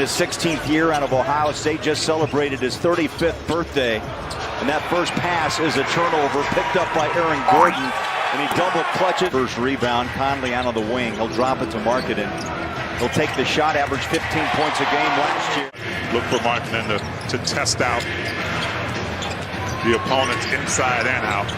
His 16th year out of Ohio State, just celebrated his 35th birthday. And that first pass is a turnover picked up by Aaron Gordon. And he double clutches. First rebound, Conley out on the wing. He'll drop it to Markkanen. He'll take the shot, average 15 points a game last year. Look for Markkanen to test out the opponents inside and out.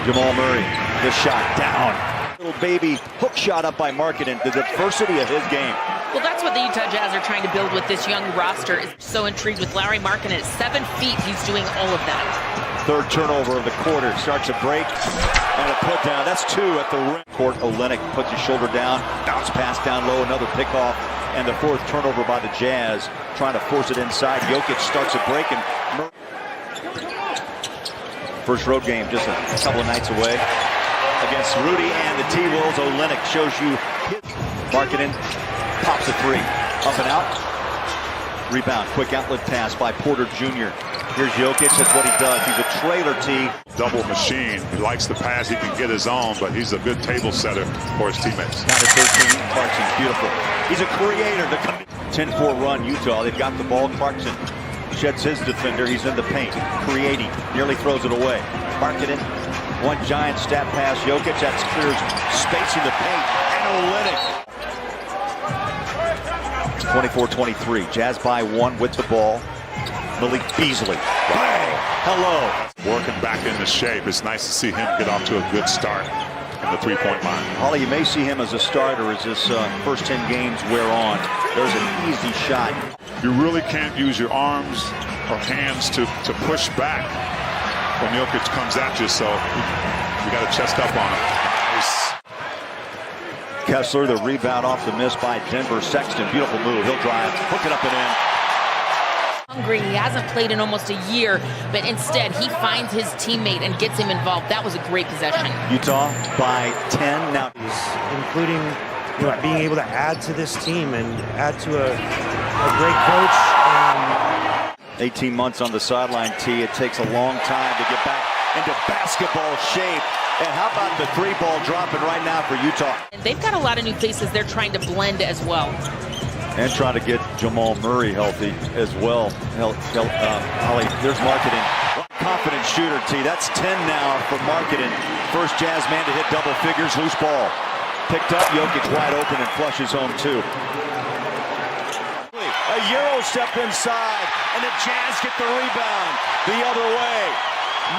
Jamal Murray, the shot down. Little baby hook shot up by Markkanen, the diversity of his game. Well, that's what the Utah Jazz are trying to build with this young roster. Is so intrigued with Lauri Markkanen at 7 feet. He's doing all of that. Third turnover of the quarter. Starts a break and a put down. That's 2 at the rim. Court, Olynyk puts his shoulder down. Bounce pass down low. Another pickoff. And the 4th turnover by the Jazz. Trying to force it inside. Jokic starts a break. And first road game just a couple of nights away against Rudy and the T-Wolves. Olynyk shows you Markkanen. Pops a 3. Up and out. Rebound. Quick outlet pass by Porter Jr. Here's Jokic. That's what he does. He's a trailer T. Double machine. He likes the pass. He can get his own, but he's a good table setter for his teammates. Down to 13. Clarkson, beautiful. He's a creator. The 10-4 run, Utah. They've got the ball. Clarkson sheds his defender. He's in the paint. Creating. Nearly throws it away. Markkanen. One giant step pass. Jokic. That clears space in the paint. And Olynyk. 24-23. Jazz by 1 with the ball. Malik Beasley. Bang! Hello. Working back into shape. It's nice to see him get off to a good start in the three-point line. Holly, you may see him as a starter as this first 10 games wear on. There's an easy shot. You really can't use your arms or hands to push back when Jokic comes at you, so you got to chest up on him. Nice. Kessler, the rebound off the miss by Denver. Sexton, beautiful move. He'll drive, hook it up and in. Hungry. He hasn't played in almost a year, but instead he finds his teammate and gets him involved. That was a great possession. Utah by 10 now. Including being able to add to this team and add to a great coach. 18 months on the sideline, T. It takes a long time to get back into basketball shape. And how about the 3-ball dropping right now for Utah? And they've got a lot of new faces they're trying to blend as well. And trying to get Jamal Murray healthy as well. Holly, there's Markkanen. Confident shooter, T. That's 10 now for Markkanen. First Jazz man to hit double figures. Loose ball. Picked up. Jokic wide open and flushes home, too. A Euro step inside. And the Jazz get the rebound the other way.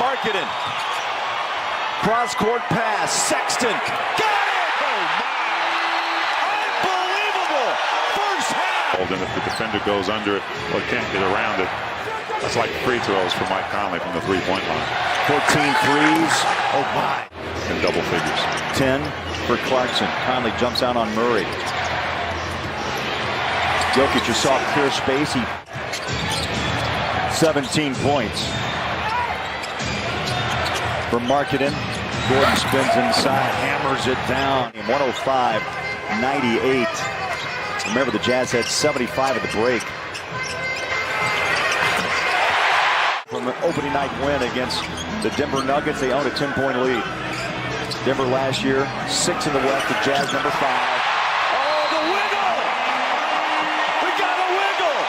Markkanen. Cross-court pass. Sexton. Got it! Oh, my. Unbelievable! First half. And if the defender goes under it or can't get around it, that's like free throws for Mike Conley from the three-point line. 14 threes. Oh, my. In double figures. 10 for Clarkson. Conley jumps out on Murray. Jokic, you saw clear space. 17 points. For Markkanen. Gordon spins inside, hammers it down. 105-98. Remember, the Jazz had 75 at the break. From an opening night win against the Denver Nuggets, they own a 10-point lead. Denver last year, 6 in the West, the Jazz number 5. Oh, the wiggle! We got a wiggle!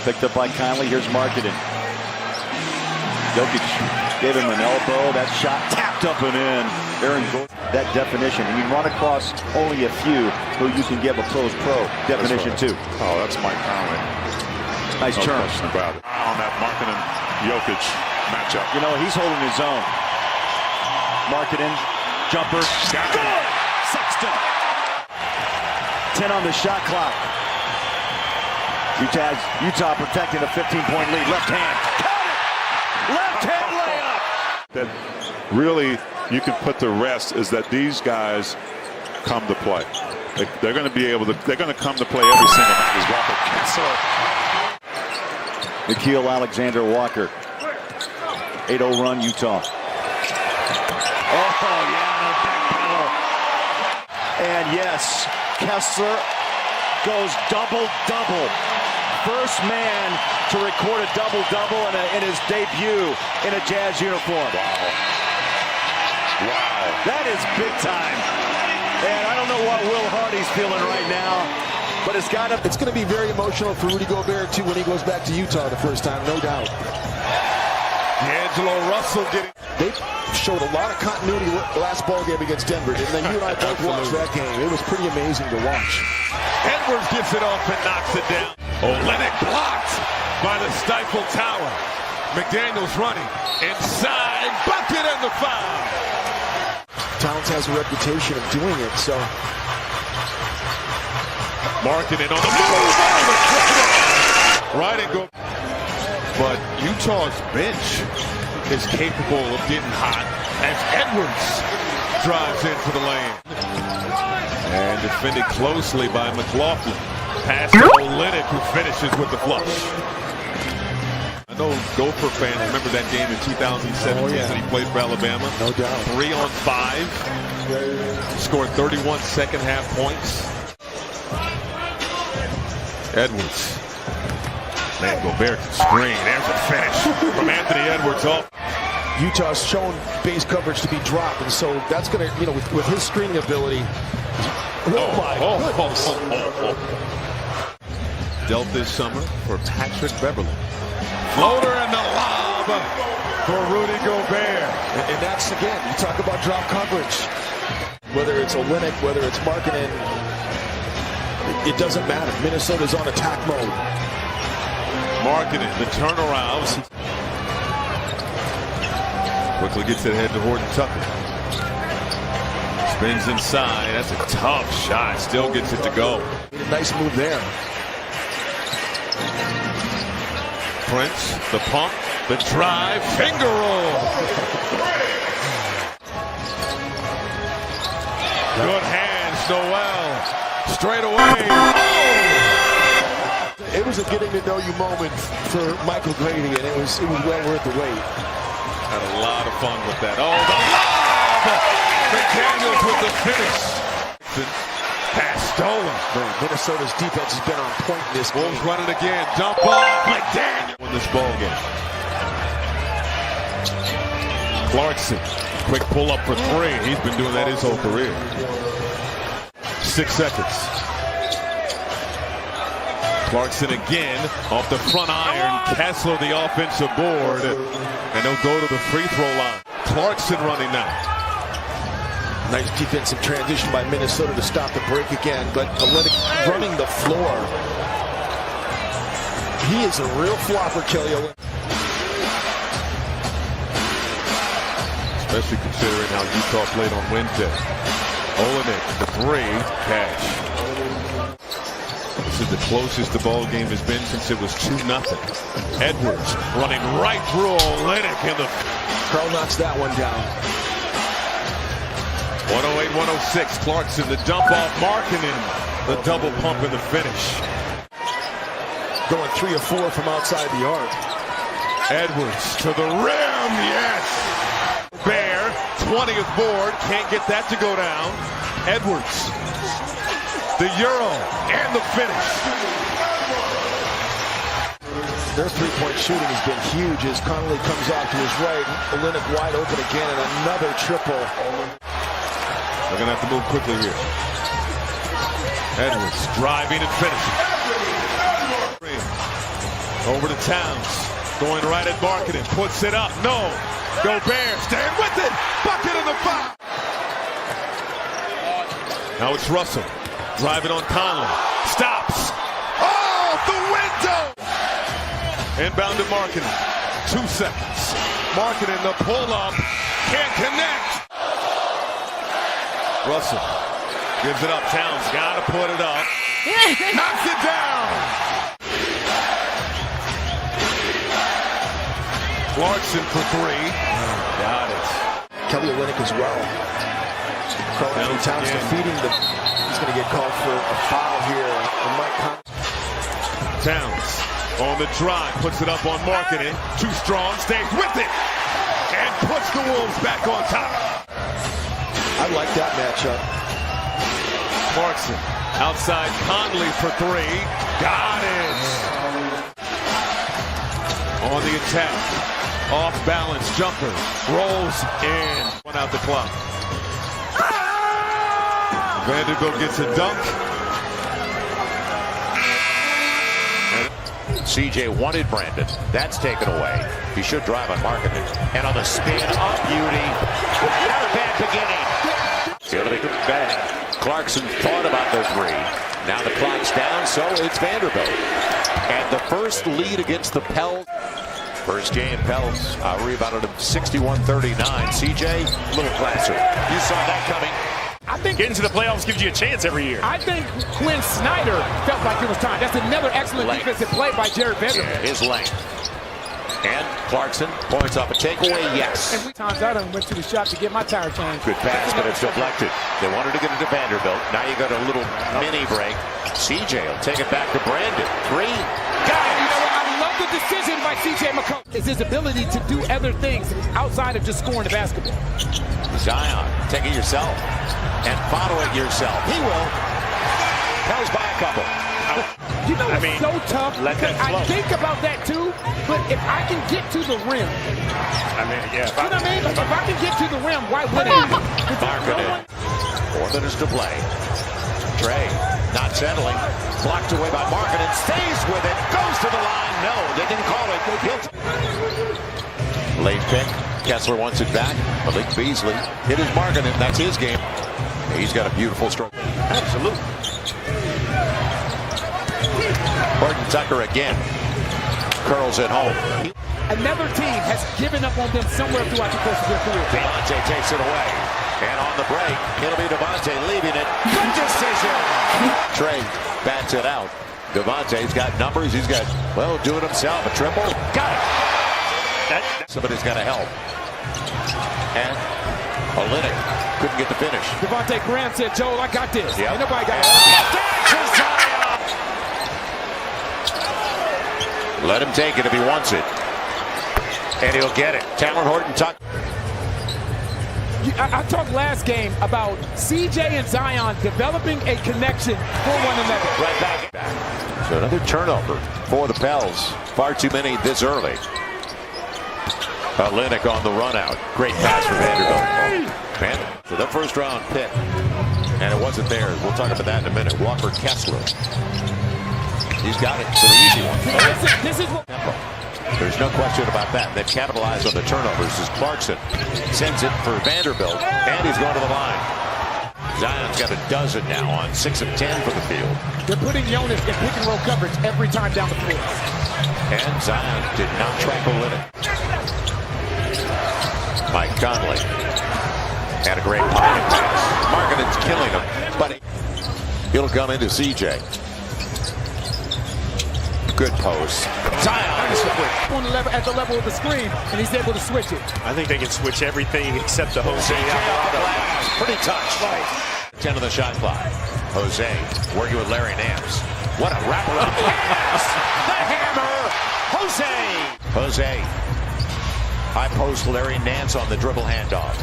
Picked up by Conley, here's Markkanen. Jokic gave him an elbow. That shot tapped up and in. Aaron Gordon, that definition. And you run across only a few who you can give a close pro definition to. Oh, that's Mike Conley. Nice no turn. Question about it. On that Markkanen-Jokic matchup. You know, he's holding his own. Markkanen, jumper. Good! Sexton. 10 on the shot clock. Utah protecting a 15-point lead. Left hand. Left hand layup. That really you can put to rest is that these guys come to play. They're going to be able to. They're going to come to play every single night as well. But Nickeil Alexander-Walker. 8-0 run, Utah. Oh yeah, the back pedal. And yes, Kessler goes double-double. First man to record a double-double in his debut in a Jazz uniform. wow, That is big time. And I don't know what Will Hardy's feeling right now. but it's got to. It's going to be very emotional for Rudy Gobert, too, when he goes back to Utah the first time, no doubt. D'Angelo Russell getting... They showed a lot of continuity last ball game against Denver, and then you and I both watched that game. It was pretty amazing to watch. Edwards gets it off and knocks it down. Olynyk blocked by the Stifle Tower. McDaniels running inside, bucket and the foul. Towns has a reputation of doing it, so... Markkanen on the move. Right and go. But Utah's bench is capable of getting hot as Edwards drives into the lane. And defended closely by McLaughlin. Pass to Olynyk, who finishes with the flush. I know Gopher fans remember that game in 2017 that he played for Alabama. No doubt. 3 on 5. Scored 31 second half points. Edwards. Man, Gobert can screen. There's a finish from Anthony Edwards off. Utah's shown base coverage to be dropped, and so that's going to, with his screening ability. Dealt this summer for Patrick Beverley. Floater and the lob for Rudy Gobert. And that's, again, you talk about drop coverage. Whether it's Olynyk, whether it's Markkanen, it doesn't matter. Minnesota's on attack mode. Markkanen, the turnaround. Quickly gets it ahead to Horton Tucker. Spins inside. That's a tough shot. Still gets it to go. Nice move there. Prince, the pump, the drive, finger roll. Good hands, Noel. Straight away. It was a getting to know you moment for Michael Grady, and it was well worth the wait. Had a lot of fun with that. Oh, the lob! McDaniels with the finish. Pass stolen. Minnesota's defense has been on point in this game. Wolves running again. Dump off. McDaniels win this ball game. Clarkson, quick pull up for 3. He's been doing that his whole career. 6 seconds. Clarkson again off the front iron. Kessler the offensive board. And they'll go to the free throw line. Clarkson running now. Nice defensive transition by Minnesota to stop the break again. But Olynyk running the floor. He is a real flopper, Kelly Olynyk. Especially considering how Utah played on Wednesday. Olynyk, the 3, cash. This is the closest the ball game has been since it was 2-0. Edwards running right through Olynyk in the... Carl knocks that one down. 108-106. Clarkson, the dump off Markkanen. The double pump in the finish. Going 3 or 4 from outside the arc. Edwards to the rim, yes! Bear, 20th board, can't get that to go down. Edwards, the Euro, and the finish. Their three-point shooting has been huge as Conley comes off to his right. Olynyk wide open again, and another triple. They're going to have to move quickly here. Edwards driving and finishing. Over to Towns. Going right at Markkanen. Puts it up. No. Gobert staying with it. Bucket in the foul. Now it's Russell. Driving on Conley. Stops. Oh, the window. Inbound to Markkanen. 2 seconds. Markkanen, the pull-up. Can't connect. Russell gives it up. Towns got to put it up. Knocks it down. Clarkson for 3. Got it. Kelly Olynyk as well. Carl Towns defeating the... He's going to get called for a foul here. Towns on the drive. Puts it up on Markkanen. Too strong. Stays with it. And puts the Wolves back on top. I like that matchup. Clarkson outside Conley for 3. Got it. On the attack. Off balance jumper. Rolls in. 1 out the clock. Vanderbilt gets a dunk. CJ wanted Brandon. That's taken away. He should drive on Marketing. And on the spin up beauty. Not a bad beginning. It's going to be bad. Clarkson thought about the three. Now the clock's down, so it's Vanderbilt. And the first lead against the Pels. First game, Pels rebounded him 61-39. CJ, a little closer. You saw that coming. I think getting to the playoffs gives you a chance every year. I think Quinn Snyder felt like it was time. That's another excellent defensive play by Jared Vanderbilt. Yeah, his length. And Clarkson points off a takeaway, yes. And times I done went to the shop to get my tire changed. Good pass, but it's deflected. They wanted to get it to Vanderbilt. Now you got a little mini break. CJ will take it back to Brandon. Three. Got it. You know what? I love the decision by CJ McCollum. It's his ability to do other things outside of just scoring the basketball. Zion, take it yourself and follow it yourself. He will. Pels by a couple. You know, it's so tough. Let that flow. I think about that too, but if I can get to the rim, yeah. you know what I mean? Like if I can get to the rim, why wouldn't I? Marketing. 4 minutes to play. Trey not settling. Blocked away by Marketing. Stays with it. Goes to the line. No, they didn't call it. Late pick. Kessler wants it back. Malik Beasley hit his Marketing. That's his game. He's got a beautiful stroke. Absolutely. Horton Tucker again. Curls it home. Another team has given up on them somewhere throughout the course of their career. Devontae takes it away. And on the break, it'll be Devontae leaving it. Good decision. Trey bats it out. Devontae's got numbers. He's got, well, doing himself. A triple. Got it. Somebody's got to help. And Olynyk couldn't get the finish. Devontae Graham said, Joel, I got this. Yep. Ain't nobody got it. Let him take it if he wants it. And he'll get it. Talon Horton Tucker. I talked last game about CJ and Zion developing a connection for one another. Right back. So another turnover for the Pels. Far too many this early. Olynyk on the run out. Great pass for Vanderbilt. So the first round pick. And it wasn't there. We'll talk about that in a minute. Walker Kessler. He's got it for the easy one. This is what... There's no question about that. They've capitalized on the turnovers as Clarkson sends it for Vanderbilt, and he's going to the line. Zion's got a dozen now on 6 of 10 for the field. They're putting Jonas in pick and roll coverage every time down the field. And Zion did not track Olynyk. Mike Conley had a great pass. Markkanen's killing him, but it'll come into CJ. Good post. Zion on the level, at the level of the screen, and he's able to switch it. I think they can switch everything except the Jose. Pretty touch. 10 on the shot clock. Jose working with Larry Nance. What a wraparound pass! The hammer! Jose! High post Larry Nance on the dribble handoff.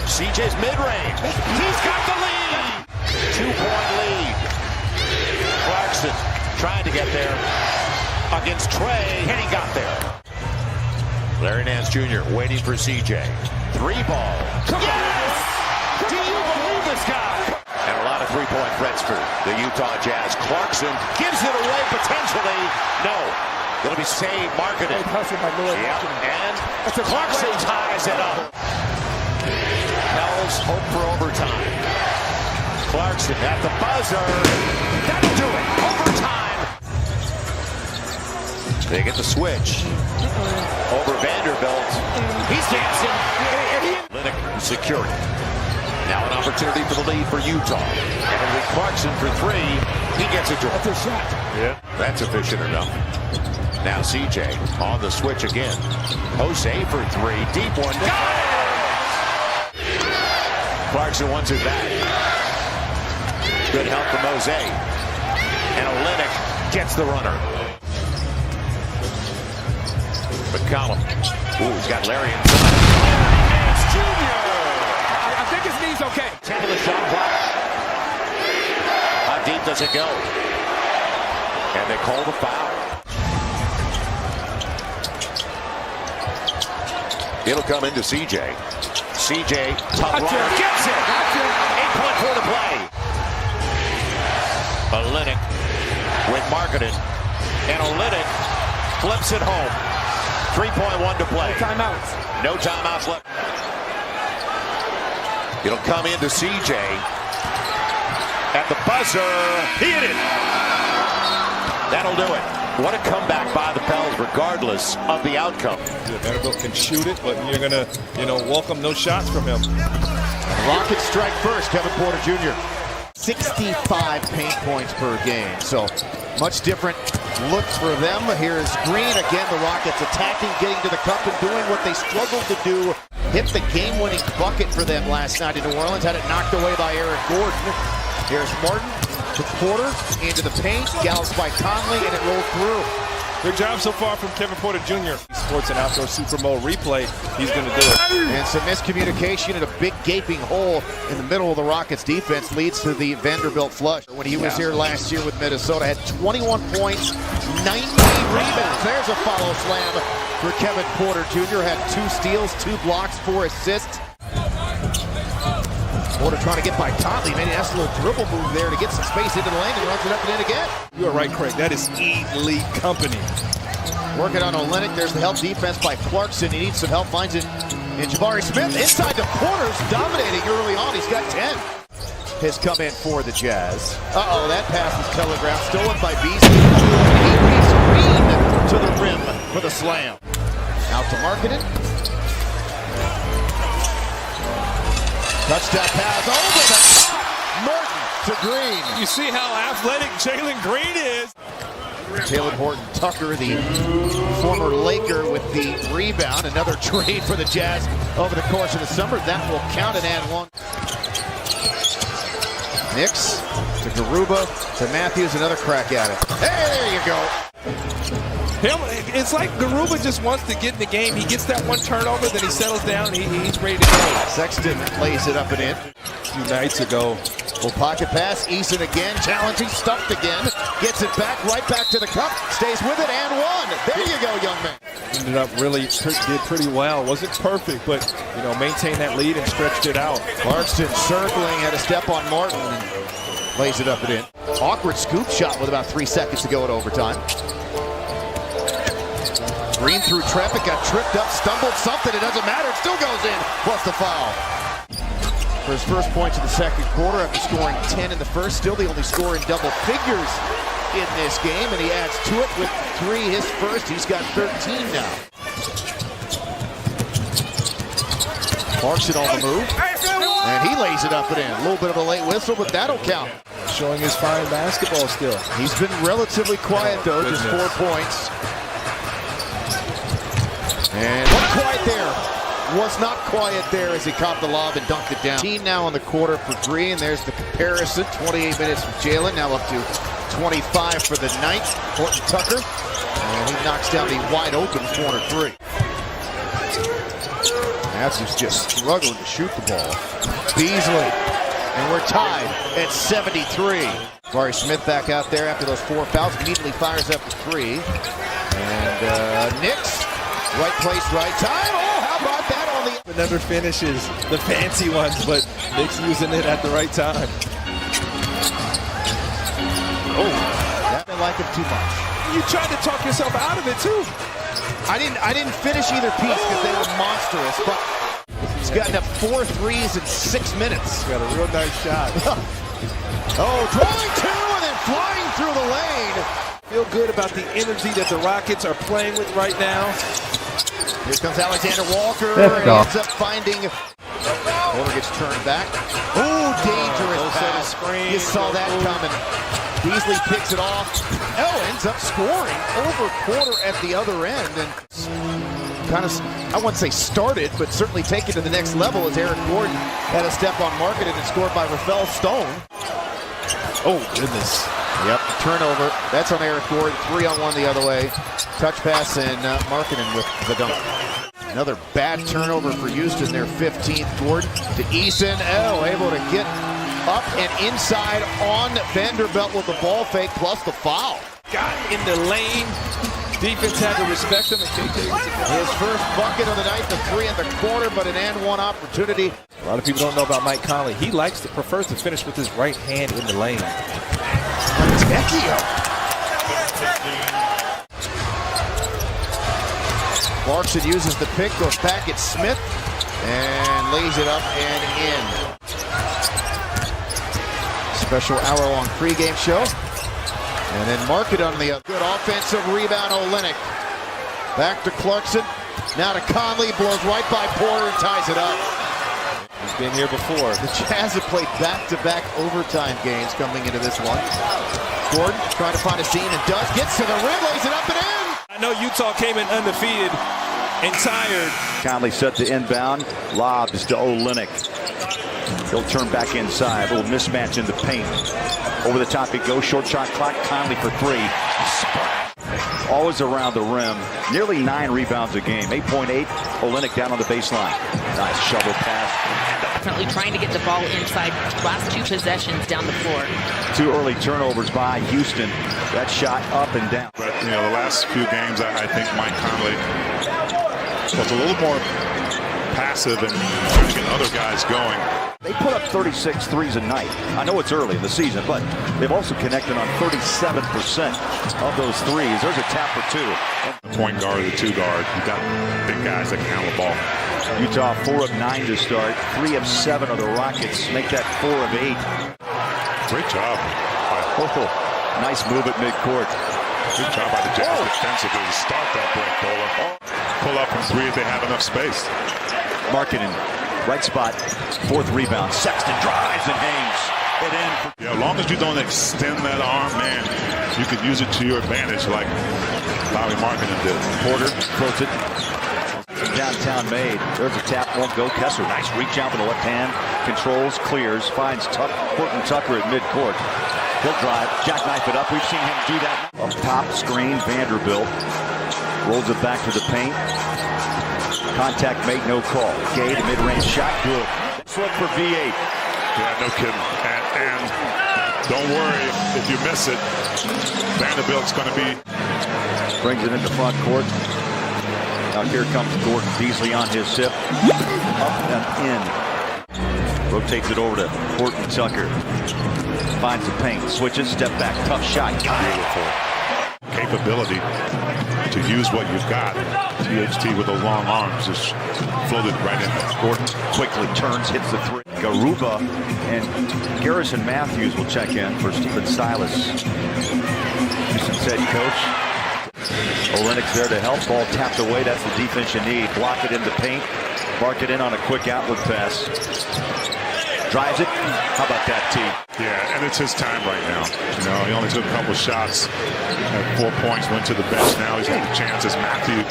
CJ's mid-range. He's got the lead! 2-point lead. Clarkson trying to get there against Trey, and he got there. Larry Nance Jr. waiting for CJ. 3-ball. Yes! Do you believe this guy? And a lot of three-point threats for the Utah Jazz. Clarkson gives it away potentially. No. It'll be saved. Marketing. Yep. And Clarkson ties it up. Pels hope for overtime. Clarkson at the buzzer. That'll do it. Overtime. They get the switch over Vanderbilt. He's dancing. Olynyk secured. Now an opportunity for the lead for Utah. And with Clarkson for 3, he gets it to him. That's a shot. Yeah. That's efficient enough. Now CJ on the switch again. Jose for 3. Deep one. Clarkson wants it back. Good help from Jose. And Olynyk gets the runner. McCollum. Ooh, he's got Larry inside. Larry Nance Jr. I think his knee's okay. 10 of the shot clock. How deep does it go? And they call the foul. It'll come into CJ. CJ, top runner, gets it. 8.4 to play. Olynyk with Markkanen. And Olynyk flips it home. 3.1 to play. Timeouts. No timeouts left. It'll come into CJ. At the buzzer. He hit it. That'll do it. What a comeback by the Pels, regardless of the outcome. Yeah, Vanderbilt can shoot it, but you're going to, welcome those shots from him. Rockets strike first, Kevin Porter Jr. 65 paint points per game. So much different look for them. Here's Green again. The Rockets attacking, getting to the cup and doing what they struggled to do. Hit the game-winning bucket for them last night in New Orleans. Had it knocked away by Eric Gordon. Here's Martin to Porter into the paint. Gallops by Conley, and it rolled through. Good job so far from Kevin Porter Jr. Sports and Outdoor Super Bowl replay. He's going to do it. And some miscommunication and a big gaping hole in the middle of the Rockets defense leads to the Vanderbilt flush. When he was here last year with Minnesota, had 21 points, 19 rebounds. There's a follow slam for Kevin Porter Jr. Had 2 steals, 2 blocks, 4 assists. Porter trying to get by Conley. Maybe that's a little dribble move there to get some space into the lane and runs it up and in again. You are right, Craig. That is elite company. Working on Olynyk. There's the help defense by Clarkson. He needs some help. Finds it in Jabari Smith. Inside to Porter's dominating early on. He's got 10. Has come in for the Jazz. Uh-oh, that pass was telegraphed. Stolen by Beasley. Eight-piece Green to the rim for the slam. Out to Markkanen. Touchdown pass over the top. Martin to Green. You see how athletic Jalen Green is. Talen Horton-Tucker, the former Laker, with the rebound. Another trade for the Jazz over the course of the summer. That will count and add 1. Knicks to Garuba to Matthews. Another crack at it. Hey, there you go. It's like Garuba just wants to get in the game. He gets that one turnover, then he settles down, and he's ready to go. Sexton lays it up and in. A few nights ago. Little pocket pass. Eason again, challenging, stuffed again. Gets it back, right back to the cup. Stays with it and 1. There you go, young man. Ended up did pretty well. Wasn't perfect, but maintained that lead and stretched it out. Clarkson circling, had a step on Martin and lays it up and in. Awkward scoop shot with about 3 seconds to go in overtime. Green through traffic, got tripped up, stumbled something. It doesn't matter. It still goes in. Plus the foul. For his first points in the second quarter after scoring 10 in the first. Still the only scorer in double figures in this game, and he adds to it with 3 his first. He's got 13 now. Clarkson on the move, and he lays it up and in. A little bit of a late whistle, but that'll count. Showing his fine basketball still. He's been relatively quiet, though, just 4 points. And wasn't quiet there. Was not quiet there as he caught the lob and dunked it down. 18 now on the quarter for Green. There's the comparison. 28 minutes for Jalen. Now up to 25 for the night. Horton-Tucker. And he knocks down the wide open corner 3. Matthews just struggling to shoot the ball. Beasley. And we're tied at 73. Jabari Smith back out there after those 4 fouls. Immediately fires up to 3. And Knicks. Right place, right time. Oh, how about that on the... Never finishes the fancy ones, but Knicks using it at the right time. Oh, that didn't like him too much. You tried to talk yourself out of it, too. I didn't finish either piece because they were monstrous, but he's gotten up 4 threes in 6 minutes. Got a real nice shot. Oh, drawing 2 and then flying through the lane. Feel good about the energy that the Rockets are playing with right now. Here comes Alexander Walker, and he ends up finding... Porter gets turned back. Oh, dangerous pass. You saw that coming. Beasley picks it off. Ends up scoring over Porter at the other end. And kind of, I wouldn't say started, but certainly take it to the next level as Eric Gordon had a step on Markkanen and scored by Rafael Stone. Oh, goodness. Yep, turnover. That's on Eric Gordon. 3-on-1 the other way. Touch pass and Markkanen with the dunk. Another bad turnover for Houston. Their 15th. Gordon to Eason. Able to get up and inside on Vanderbilt with the ball fake plus the foul. Got in the lane. Defense had to respect him. His first bucket of the night, the 3 in the quarter, but an and 1 opportunity. A lot of people don't know about Mike Conley. He prefers to finish with his right hand in the lane. Montecchio. Clarkson uses the pick, goes back at Smith, and lays it up and in. Special hour-long pregame show. And then Market on the good offensive rebound, Olynyk. Back to Clarkson. Now to Conley, blows right by Porter and ties it up. He's been here before. The Jazz have played back-to-back overtime games coming into this one. Gordon trying to find a seam and does. Gets to the rim, lays it up and in. I know Utah came in undefeated and tired. Conley set to inbound. Lobs to Olynyk. He'll turn back inside. A little mismatch in the paint. Over the top he goes. Short shot clock. Conley for three. Always around the rim. Nearly 9 rebounds a game. 8.8. Olynyk down on the baseline. Nice shovel pass. Definitely trying to get the ball inside. Last 2 possessions down the floor. 2 early turnovers by Houston. That shot up and down. But, you know, the last few games, I think Mike Conley was a little more passive and trying to get other guys going. They put up 36 threes a night. I know it's early in the season, but they've also connected on 37% of those threes. There's a tap for 2. The point guard, the 2 guard, you got big guys that can handle the ball. Utah 4 of 9 to start. 3 of 7 of the Rockets. Make that 4 of 8. Great job. Nice move at midcourt. Good job by the Jazz defensively to start that break, Bowler. Pull up from 3 if they have enough space. Markkanen, right spot, 4th rebound. Sexton drives and hangs it in. Yeah, as long as you don't extend that arm, man, you can use it to your advantage like Lauri Markkanen did. Porter throws it. Downtown made. There's a tap, won't go. Kessler, nice reach out with the left hand. Controls, clears, finds Horton Tucker at midcourt. He'll drive, jackknife it up. We've seen him do that. Up top, screen, Vanderbilt. Rolls it back to the paint. Contact made, no call. Gay, the mid-range shot, good. Slip for V8. Yeah, no kidding. And don't worry if you miss it. Vanderbilt's going to be... Brings it into front court. Now here comes Gordon. Beasley on his hip. Up and in. Rotates it over to Horton Tucker. Finds the paint. Switches, step back. Tough shot. Beautiful. Capability to use what you've got. THT with those long arms just floated right in there. Gordon quickly turns, hits the 3. Garuba and Garrison Matthews will check in for Stephen Silas. Houston's head coach. Olynyk's there to help. Ball tapped away. That's the defense you need. Block it in the paint. Mark it in on a quick outlet pass. Drives it. How about that, T? Yeah, and it's his time right now. You know, he only took a couple shots. Had 4 points, went to the bench. Now he's got the chance as Matthew.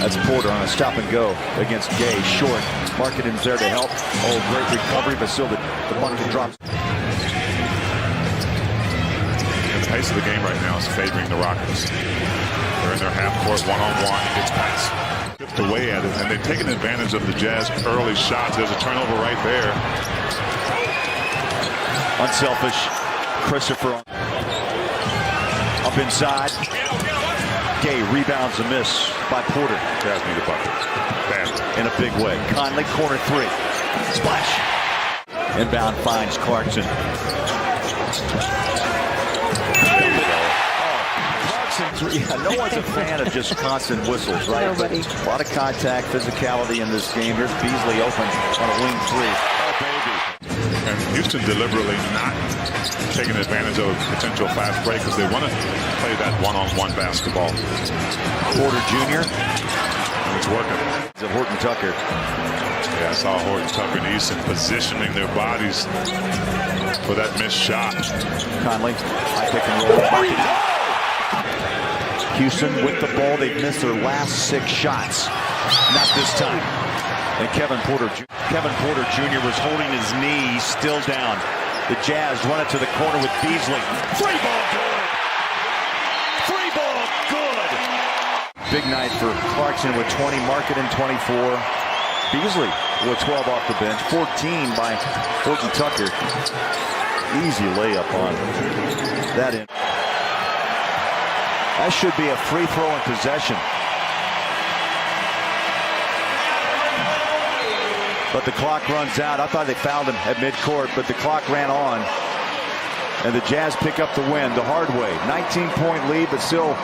That's Porter on a stop and go against Gay. Short. Markkanen's there to help. Oh, great recovery, but still the bucket drops. And the pace of the game right now is favoring the Rockets. They're in their half-court one-on-one. He gets past. Chipped away at it, and they've taken advantage of the Jazz early shots. There's a turnover right there. Unselfish. Christopher up inside. Gay rebounds a miss by Porter. Jazz need a bucket. Bad. In a big way. Conley, corner 3. Splash. Inbound finds Clarkson. Yeah, no one's a fan of just constant whistles, right? Nobody. But a lot of contact, physicality in this game. Here's Beasley open on a wing 3. Oh, baby. And Houston deliberately not taking advantage of a potential fast break because they want to play that one-on-one basketball. Porter Jr. And it's working. Horton Tucker. Yeah, I saw Horton Tucker and Easton positioning their bodies for that missed shot. Conley, high pick and roll. Houston with the ball. They've missed their last 6 shots. Not this time. And Kevin Porter Jr. was holding his knee. He's still down. The Jazz run it to the corner with Beasley. 3 ball good. 3 ball good. Big night for Clarkson with 20. Markkanen 24. Beasley with 12 off the bench. 14 by Horton Tucker. Easy layup on that end. That should be a free throw in possession. But the clock runs out. I thought they fouled him at midcourt, but the clock ran on. And the Jazz pick up the win the hard way. 19-point lead, but still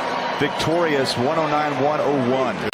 victorious, 109-101.